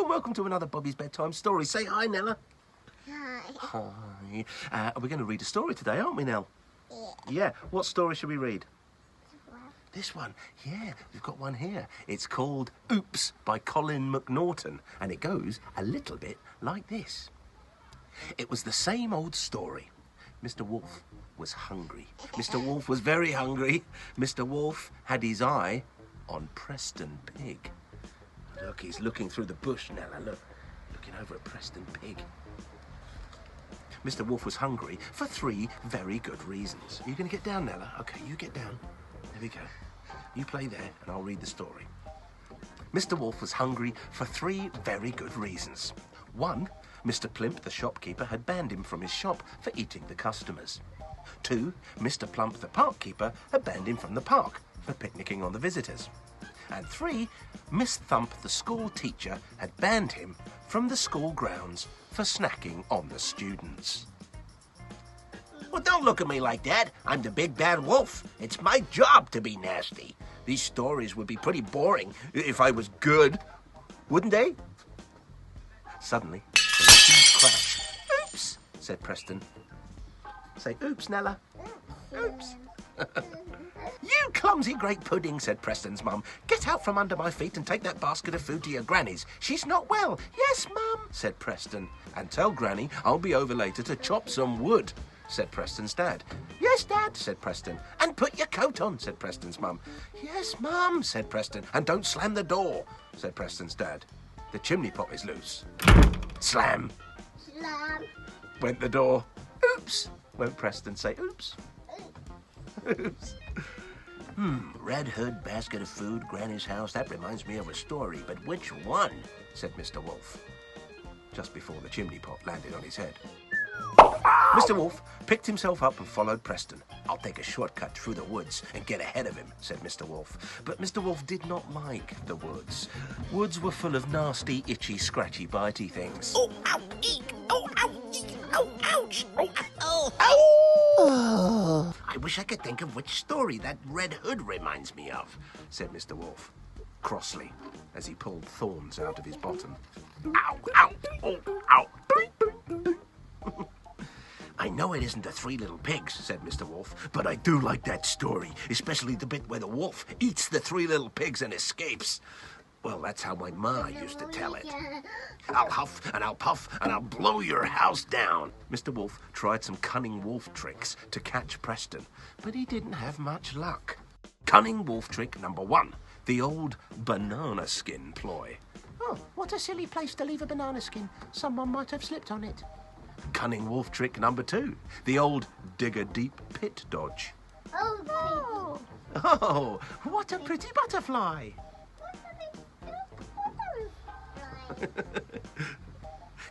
and welcome to another Bobby's Bedtime Story. Say hi, Nella. Hi. Hi. We're going to read a story today, aren't we, Nell? Yeah. What story should we read? This one. Yeah, we've got one here. It's called Oops by Colin McNaughton, and it goes a little bit like this. It was the same old story. Mr. Wolf was hungry. Mr. Wolf was very hungry. Mr. Wolf had his eye on Preston Pig. Look, he's looking through the bush, Nella. Look, looking over at Preston Pig. Mr. Wolf was hungry for 3 very good reasons. Are you going to get down, Nella? Okay, you get down. There we go. You play there, and I'll read the story. Mr. Wolf was hungry for 3 very good reasons. 1, Mr. Plimp, the shopkeeper, had banned him from his shop for eating the customers. 2, Mr. Plump, the park keeper, had banned him from the park for picnicking on the visitors. And 3, Miss Thump, the school teacher, had banned him from the school grounds for snacking on the students. Well, don't look at me like that. I'm the big bad wolf. It's my job to be nasty. These stories would be pretty boring if I was good, wouldn't they? Suddenly, there was a huge crash. Oops, said Preston. Say oops, Nella. Oops. You clumsy great pudding, said Preston's mum. Get out from under my feet and take that basket of food to your granny's. She's not well. Yes, mum, said Preston. And tell Granny I'll be over later to chop some wood, said Preston's dad. Yes, Dad, said Preston. And put your coat on, said Preston's mum. Yes, Mum, said Preston. And don't slam the door, said Preston's dad. The chimney pot is loose. Slam. Slam. Went the door. Oops, went Preston. Say oops. Oops. Red Hood, basket of food, Granny's house. That reminds me of a story, but which one? Said Mr. Wolf, just before the chimney pot landed on his head. Mr. Wolf picked himself up and followed Preston. I'll take a shortcut through the woods and get ahead of him, said Mr. Wolf. But Mr. Wolf did not like the woods. Woods were full of nasty, itchy, scratchy, bitey things. Oh, ow, eek, oh, ow, eek, oh, ouch, oh, oh, Oh. I wish I could think of which story that Red Hood reminds me of, said Mr. Wolf, crossly, as he pulled thorns out of his bottom. Ow, ow, oh, ow. I know it isn't the 3 little pigs, said Mr. Wolf, but I do like that story, especially the bit where the wolf eats the 3 little pigs and escapes. Well, that's how my ma used to tell it. I'll huff and I'll puff and I'll blow your house down. Mr. Wolf tried some cunning wolf tricks to catch Preston, but he didn't have much luck. Cunning wolf trick number 1, the old banana skin ploy. Oh, what a silly place to leave a banana skin. Someone might have slipped on it. Cunning wolf trick number 2, the old dig a deep pit dodge. Oh, Oh, what a pretty butterfly.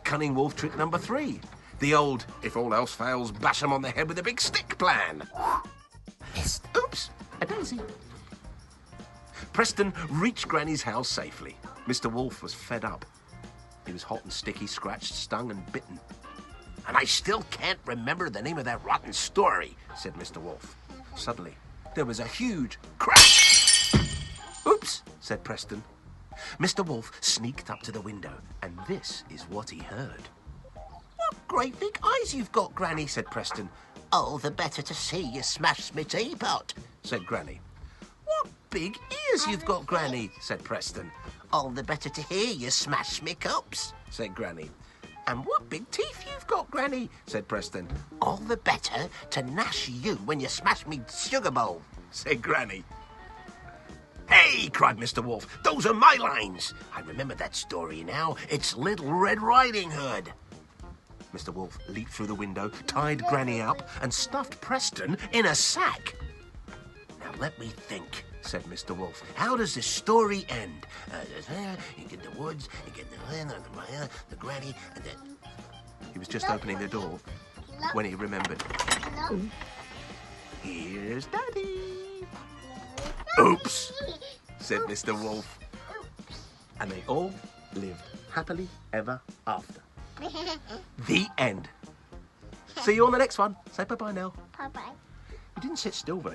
Cunning wolf trick number 3, the old, if all else fails, bash 'em on the head with a big stick plan. Yes. Oops, a daisy. Preston reached Granny's house safely. Mr. Wolf was fed up. He was hot and sticky, scratched, stung and bitten. And I still can't remember the name of that rotten story, said Mr. Wolf. Suddenly, there was a huge crash. Oops, said Preston. Mr. Wolf sneaked up to the window, and this is what he heard. What great big eyes you've got, Granny, said Preston. All the better to see you smash me teapot, said Granny. What big ears you've got, Granny, said Preston. All the better to hear you smash me cups, said Granny. And what big teeth you've got, Granny, said Preston. All the better to gnash you when you smash me sugar bowl, said Granny. Hey, cried Mr. Wolf, those are my lines. I remember that story now. It's Little Red Riding Hood. Mr. Wolf leaped through the window, tied Granny up, and stuffed Preston in a sack. Now let me think, said Mr. Wolf. How does this story end? You get the woods, you get the Granny, and then... He was just opening the door when he remembered. Here's Daddy. Oops, said Mr. Wolf. And they all lived happily ever after. The end. See you on the next one. Say bye-bye now. Bye-bye. You didn't sit still very